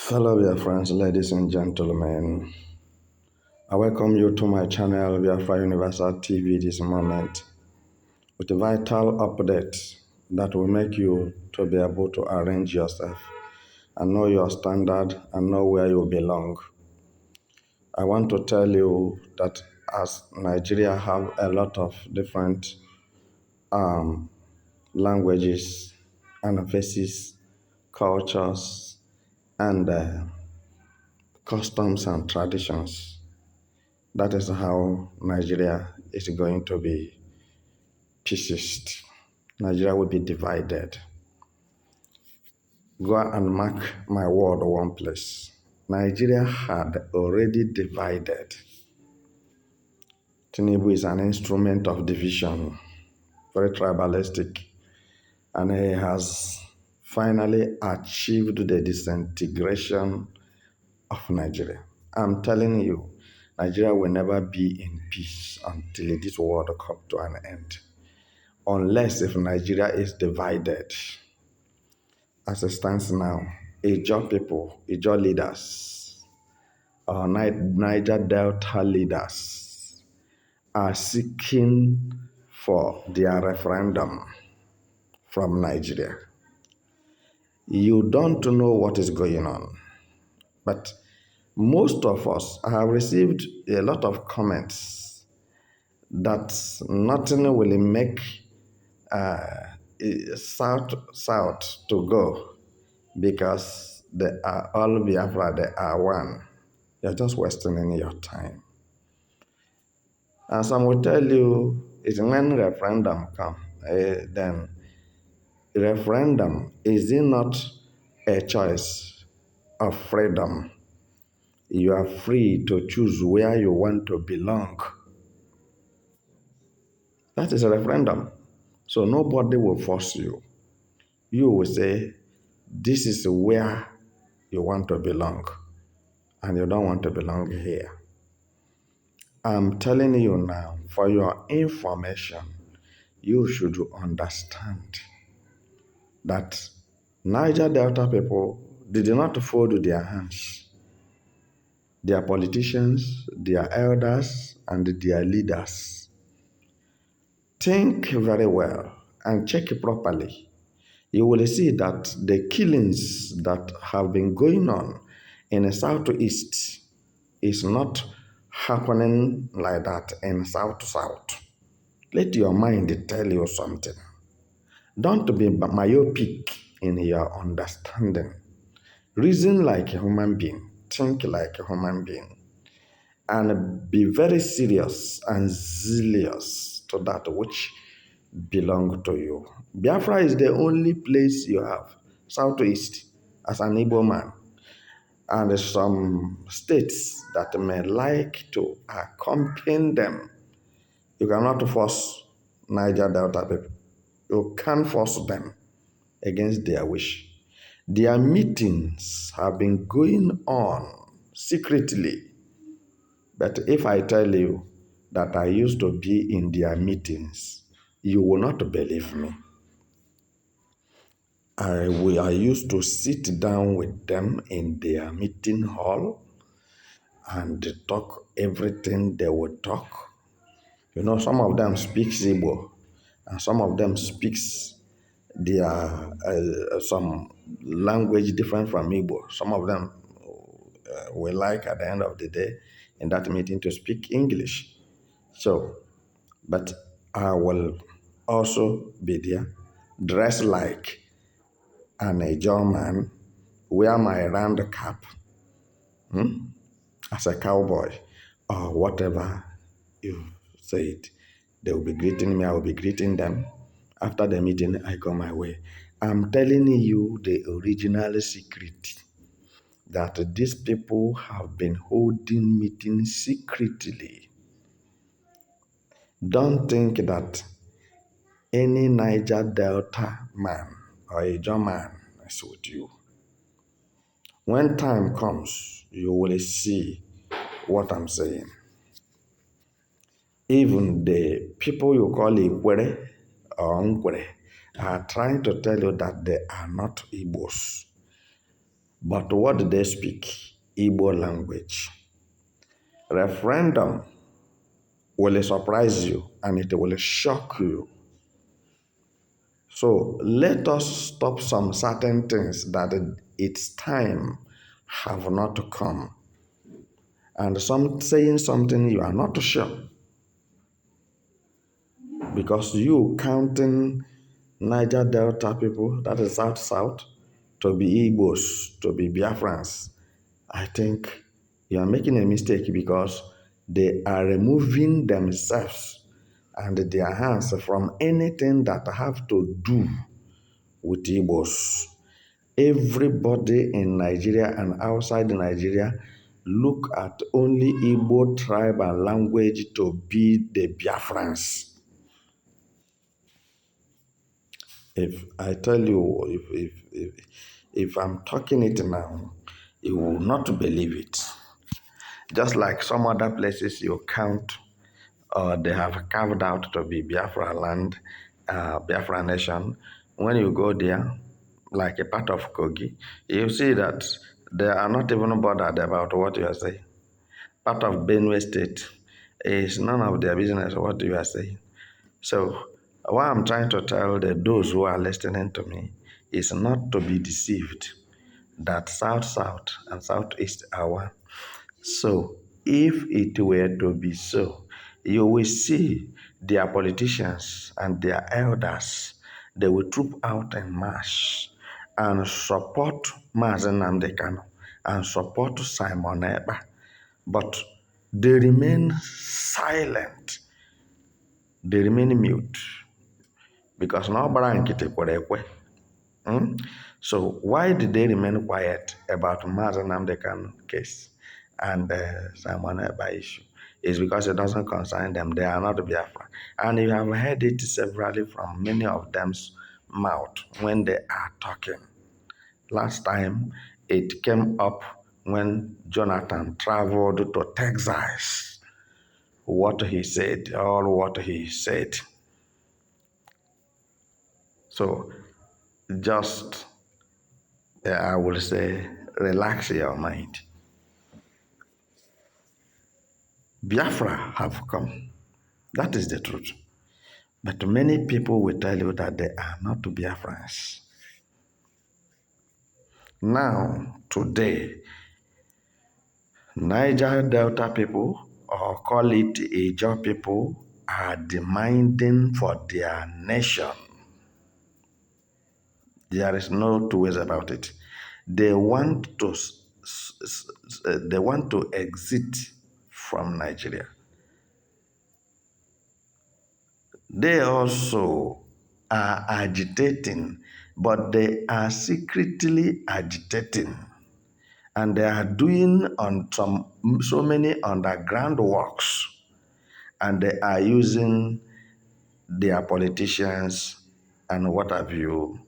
Fellow Biafrans, ladies and gentlemen, I welcome you to my channel Biafra Universal TV this moment with a vital update that will make you to be able to arrange yourself and know your standard and know where you belong. I want to tell you that as Nigeria have a lot of different languages and faces, cultures, and customs and traditions. That is how Nigeria is going to be pieces. Nigeria will be divided. Go and mark my word one place. Nigeria had already divided. Tinubu is an instrument of division, very tribalistic, and he has finally achieved the disintegration of Nigeria. I'm telling you, Nigeria will never be in peace until this world comes to an end. Unless if Nigeria is divided, as it stands now, Ijaw people, Ijaw leaders, or Niger Delta leaders are seeking for their referendum from Nigeria. You don't know what is going on, but most of us have received a lot of comments that nothing will make south to go because they are all Biafra, they are one. You're just wasting your time. And some will tell you it's when referendum come, then referendum is it not a choice of freedom? You are free to choose where you want to belong. That is a referendum. So nobody will force you. You will say, this is where you want to belong, and you don't want to belong here. I'm telling you now, for your information, you should understand that Niger Delta people did not fold their hands. Their politicians, their elders, and their leaders. Think very well and check properly. You will see that the killings that have been going on in the southeast is not happening like that in south. Let your mind tell you something. Don't be myopic in your understanding. Reason like a human being. Think like a human being. And be very serious and zealous to that which belong to you. Biafra is the only place you have, southeast, as an Igbo man. And some states that may like to accompany them. You cannot force Niger Delta people. You can't force them against their wish. Their meetings have been going on secretly. But if I tell you that I used to be in their meetings, you will not believe me. I used to sit down with them in their meeting hall and talk everything they would talk. You know, some of them speak Igbo, and some of them speaks their some language different from Igbo. Some of them will like at the end of the day in that meeting to speak English. So, but I will also be there, dressed like an Ijaw man, wear my round cap as a cowboy or whatever you said. They will be greeting me, I will be greeting them. After the meeting, I go my way. I'm telling you the original secret that these people have been holding meetings secretly. Don't think that any Niger Delta man or a Ijaw man is with you. When time comes, you will see what I'm saying. Even the people you call Ikwere or Nkwere are trying to tell you that they are not Igbos. But what did they speak? Igbo language. Referendum will surprise you and it will shock you. So let us stop some certain things that its time have not come. And some saying something you are not sure. Because you counting Niger Delta people, that is South, to be Igbos, to be Biafrans, I think you are making a mistake because they are removing themselves and their hands from anything that have to do with Igbos. Everybody in Nigeria and outside Nigeria look at only Igbo tribe and language to be the Biafrans. If I tell you, if I'm talking it now, you will not believe it. Just like some other places you count, they have carved out to be Biafra land, Biafra nation. When you go there, like a part of Kogi, you see that they are not even bothered about what you are saying. Part of Benue State is none of their business what you are saying. So what I'm trying to tell those who are listening to me is not to be deceived that South and Southeast are one. So if it were to be so, you will see their politicians and their elders, they will troop out en masse and support Mazen Namdekano and support Simon Eba. But they remain silent. They remain mute because no nkịtị kwere ekwe. So why did they remain quiet about Mazen Namdekan case and Simon Eba issue? It's because it doesn't concern them. They are not Biafra. And you have heard it severally from many of them's mouth when they are talking. Last time it came up when Jonathan traveled to Texas. What he said, all what he said. So just, I will say, relax your mind. Biafra have come. That is the truth. But many people will tell you that they are not Biafrans. Now, today, Niger Delta people, or call it Ijaw people, are demanding for their nation. There is no two ways about it. They want to exit from Nigeria. They also are agitating, but they are secretly agitating. And they are doing on so many underground works. And they are using their politicians and what have you,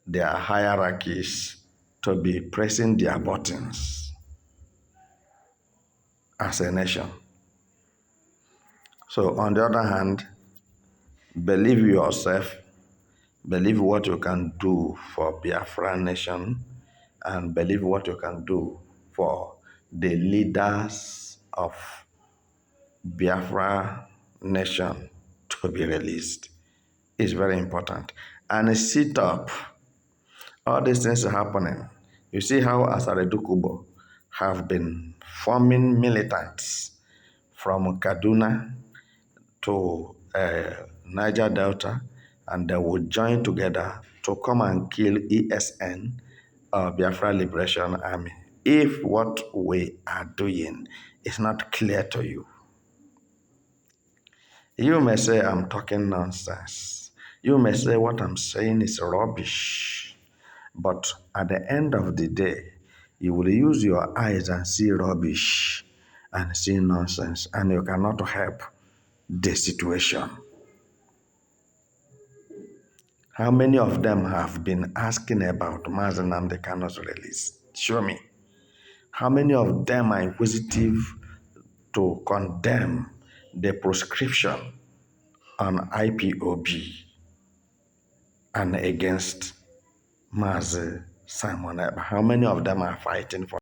their hierarchies, to be pressing their buttons as a nation. So on the other hand, believe yourself, believe what you can do for Biafra nation, and believe what you can do for the leaders of Biafra nation to be released. It's very important. And sit up. All these things are happening. You see how Asaredukubo have been forming militants from Kaduna to Niger Delta, and they would join together to come and kill ESN, Biafra Liberation Army. If what we are doing is not clear to you, you may say I'm talking nonsense. You may say what I'm saying is rubbish. But at the end of the day, you will use your eyes and see rubbish and see nonsense, and you cannot help the situation. How many of them have been asking about Mazen Nnamdi Kanu's release? Show me. How many of them are inquisitive to condemn the proscription on IPOB and against Mazi Simon Ekpa. How many of them are fighting for